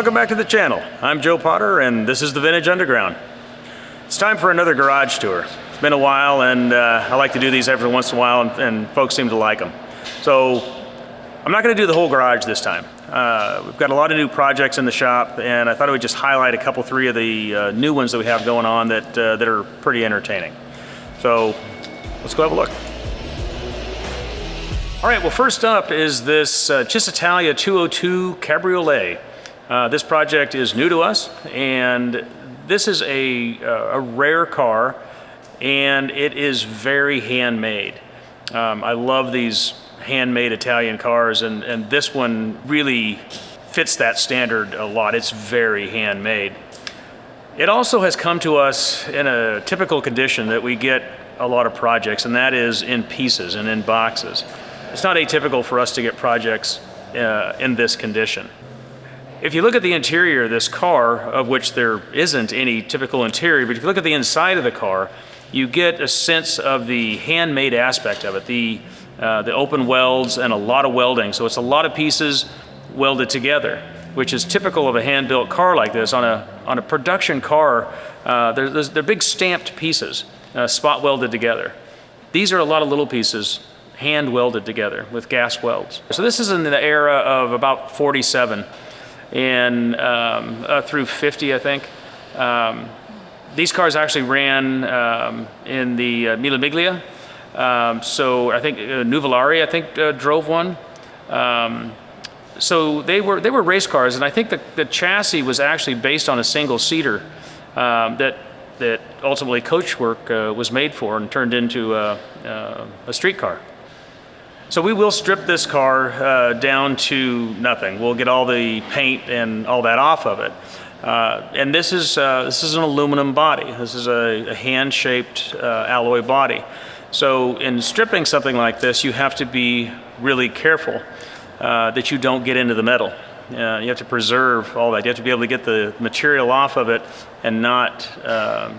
Welcome back to the channel. I'm Joe Potter and this is the Vintage Underground. It's time for another garage tour. It's been a while and I like to do these every once in a while and folks seem to like them. So I'm not going to do the whole garage this time. We've got a lot of new projects in the shop and I thought I would just highlight three of the new ones that we have going on that are pretty entertaining. So let's go have a look. All right, well, first up is this Cisitalia 202 Cabriolet. This project is new to us, and this is a rare car, and it is very handmade. I love these handmade Italian cars, and this one really fits that standard a lot. It's very handmade. It also has come to us in a typical condition that we get a lot of projects, and that is in pieces and in boxes. It's not atypical for us to get projects in this condition. If you look at the interior of this car, of which there isn't any typical interior, but if you look at the inside of the car, you get a sense of the handmade aspect of it, the open welds and a lot of welding. So it's a lot of pieces welded together, which is typical of a hand-built car like this. On a production car, they're big stamped pieces, spot welded together. These are a lot of little pieces hand welded together with gas welds. So this is in the era of about 47. And through 50, I think. These cars actually ran in the Mille Miglia. So I think Nuvolari, drove one. So they were race cars, and I think the chassis was actually based on a single seater that ultimately Coachwork was made for and turned into a street car. So we will strip this car down to nothing. We'll get all the paint and all that off of it. And this is an aluminum body. This is a hand-shaped alloy body. So in stripping something like this, you have to be really careful that you don't get into the metal. You have to preserve all that. You have to be able to get the material off of it and not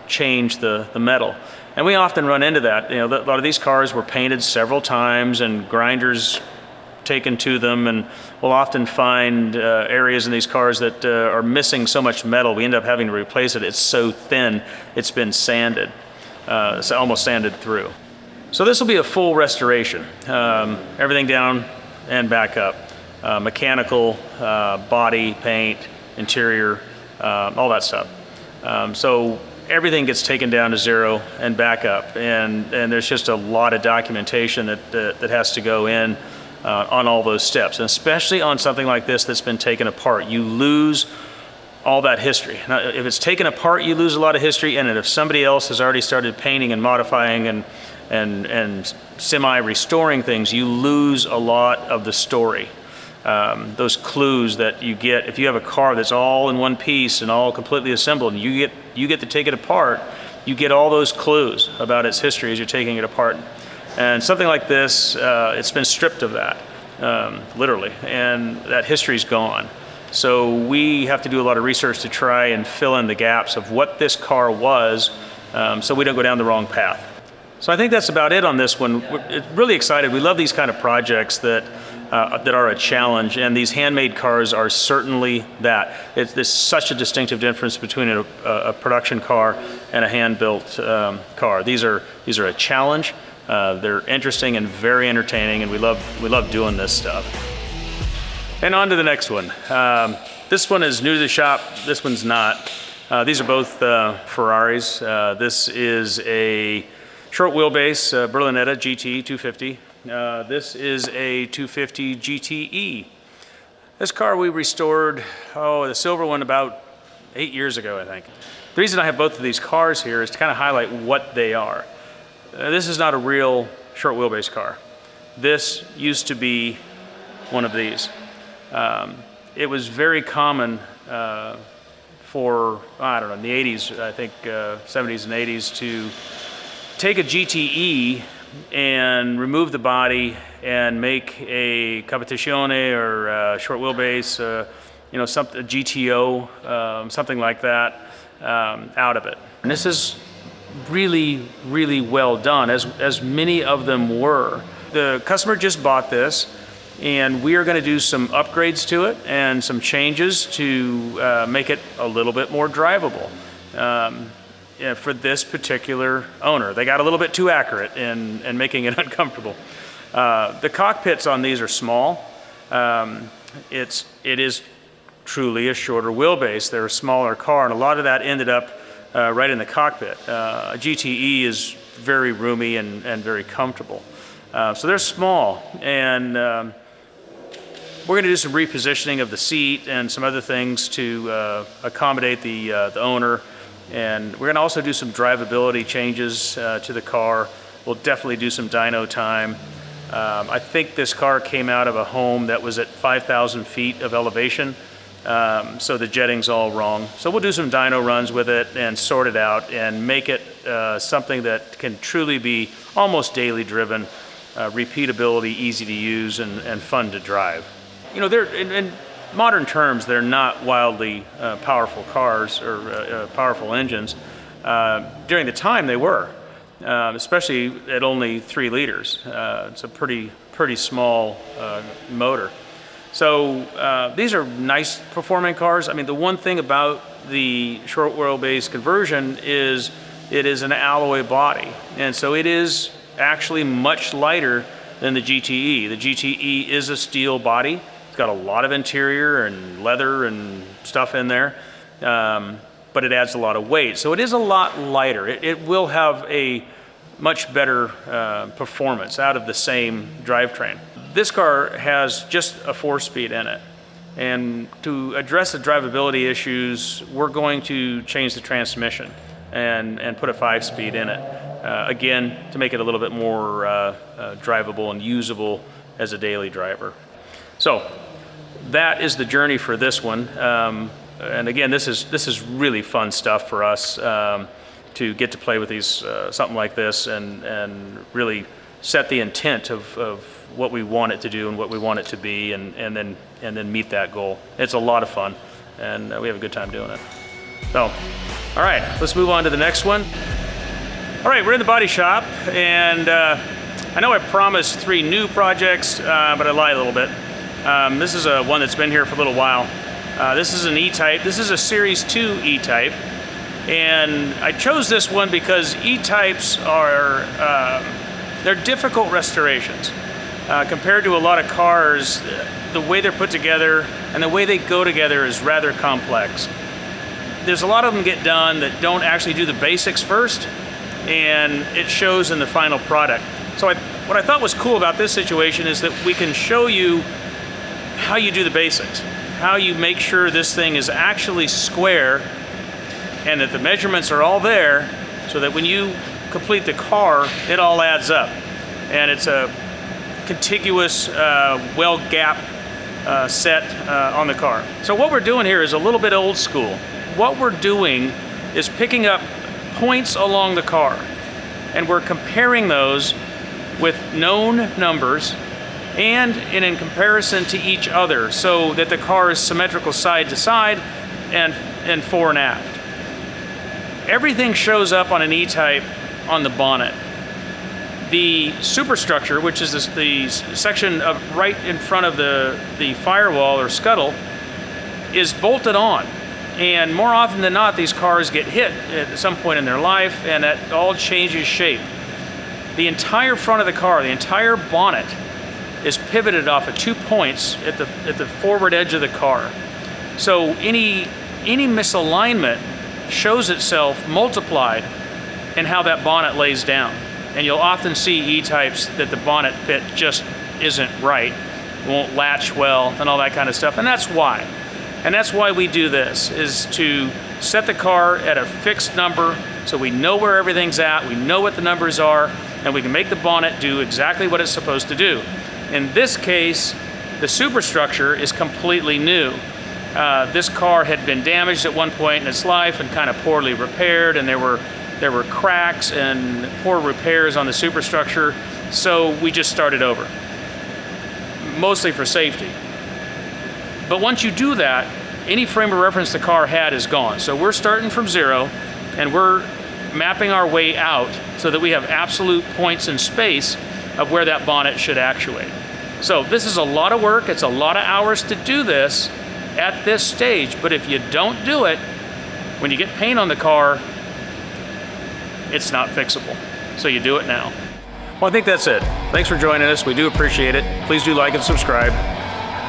change the metal. And we often run into that. A lot of these cars were painted several times and grinders taken to them, and we'll often find areas in these cars that are missing so much metal we end up having to replace it. It's so thin, it's been sanded, it's almost sanded through. So this will be a full restoration, everything down and back up. Mechanical, body, paint, interior, all that stuff. So everything gets taken down to zero and back up, and there's just a lot of documentation that has to go in on all those steps, and especially on something like this that's been taken apart. You lose all that history. Now, if it's taken apart, you lose a lot of history, and if somebody else has already started painting and modifying and semi-restoring things, you lose a lot of the story. Those clues that you get if you have a car that's all in one piece and all completely assembled, and you get to take it apart, you get all those clues about its history as you're taking it apart. And something like this, it's been stripped of that, literally, and that history's gone. So we have to do a lot of research to try and fill in the gaps of what this car was, so we don't go down the wrong path. So I think that's about it on this one. We're really excited. We love these kind of projects that are a challenge, and these handmade cars are certainly that. There's such a distinctive difference between a production car and a hand-built car. These are a challenge. They're interesting and very entertaining, and we love doing this stuff. And on to the next one. This one is new to the shop. This one's not. These are both Ferraris. This is a short wheelbase Berlinetta GT 250. This is a 250 GTE. This car we restored, the silver one, about 8 years ago, I think. The reason I have both of these cars here is to kind of highlight what they are. This is not a real short wheelbase car. This used to be one of these. It was very common for, in the 80s, I think 70s and 80s, to take a GTE and remove the body and make a competizione or short wheelbase, a GTO, something like that, out of it. And this is really, really well done, as many of them were. The customer just bought this, and we are going to do some upgrades to it and some changes to make it a little bit more drivable. Yeah, for this particular owner. They got a little bit too accurate in making it uncomfortable. The cockpits on these are small. It is truly a shorter wheelbase. They're a smaller car, and a lot of that ended up right in the cockpit. A GTE is very roomy and very comfortable. So they're small, and we're going to do some repositioning of the seat and some other things to accommodate the owner. And we're going to also do some drivability changes to the car. We'll definitely do some dyno time. I think this car came out of a home that was at 5,000 feet of elevation, so the jetting's all wrong. So we'll do some dyno runs with it and sort it out and make it something that can truly be almost daily driven, repeatability, easy to use, and fun to drive. You know, in modern terms, they're not wildly powerful cars or powerful engines. During the time, they were, especially at only 3 liters. It's a pretty small motor. So these are nice performing cars. I mean, the one thing about the short wheelbase conversion is it is an alloy body, and so it is actually much lighter than the GTE. The GTE is a steel body. It's got a lot of interior and leather and stuff in there, but it adds a lot of weight. So it is a lot lighter. It will have a much better performance out of the same drivetrain. This car has just a 4-speed in it. And to address the drivability issues, we're going to change the transmission and put a 5-speed in it. Again, to make it a little bit more drivable and usable as a daily driver. So that is the journey for this one, and again, this is really fun stuff for us to get to play with these something like this and really set the intent of what we want it to do and what we want it to be, and then meet that goal. It's a lot of fun, and we have a good time doing it. So, all right, let's move on to the next one. All right, we're in the body shop, and I know I promised 3 new projects, but I lied a little bit. This is one that's been here for a little while. This is an E-Type. This is a Series 2 E-Type. And I chose this one because E-Types are, they're difficult restorations. Compared to a lot of cars, the way they're put together and the way they go together is rather complex. There's a lot of them get done that don't actually do the basics first, and it shows in the final product. So what I thought was cool about this situation is that we can show you how you do the basics, how you make sure this thing is actually square and that the measurements are all there so that when you complete the car, it all adds up. And it's a contiguous, well-gapped set on the car. So what we're doing here is a little bit old school. What we're doing is picking up points along the car, and we're comparing those with known numbers and in comparison to each other so that the car is symmetrical side to side and fore and aft. Everything shows up on an E-Type on the bonnet. The superstructure, which is the section right in front of the firewall or scuttle, is bolted on. And more often than not, these cars get hit at some point in their life, and that all changes shape. The entire front of the car, the entire bonnet, is pivoted off of 2 points at the forward edge of the car. So any misalignment shows itself multiplied in how that bonnet lays down. And you'll often see E-Types that the bonnet fit just isn't right, won't latch well, and all that kind of stuff. And that's why. And that's why we do this, is to set the car at a fixed number so we know where everything's at, we know what the numbers are, and we can make the bonnet do exactly what it's supposed to do. In this case, the superstructure is completely new. This car had been damaged at one point in its life and kind of poorly repaired, and there were cracks and poor repairs on the superstructure, so we just started over, mostly for safety. But once you do that, any frame of reference the car had is gone. So we're starting from 0, and we're mapping our way out so that we have absolute points in space of where that bonnet should actuate. So this is a lot of work. It's a lot of hours to do this at this stage. But if you don't do it, when you get paint on the car, it's not fixable. So you do it now. Well, I think that's it. Thanks for joining us. We do appreciate it. Please do like and subscribe.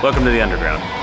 Welcome to the Underground.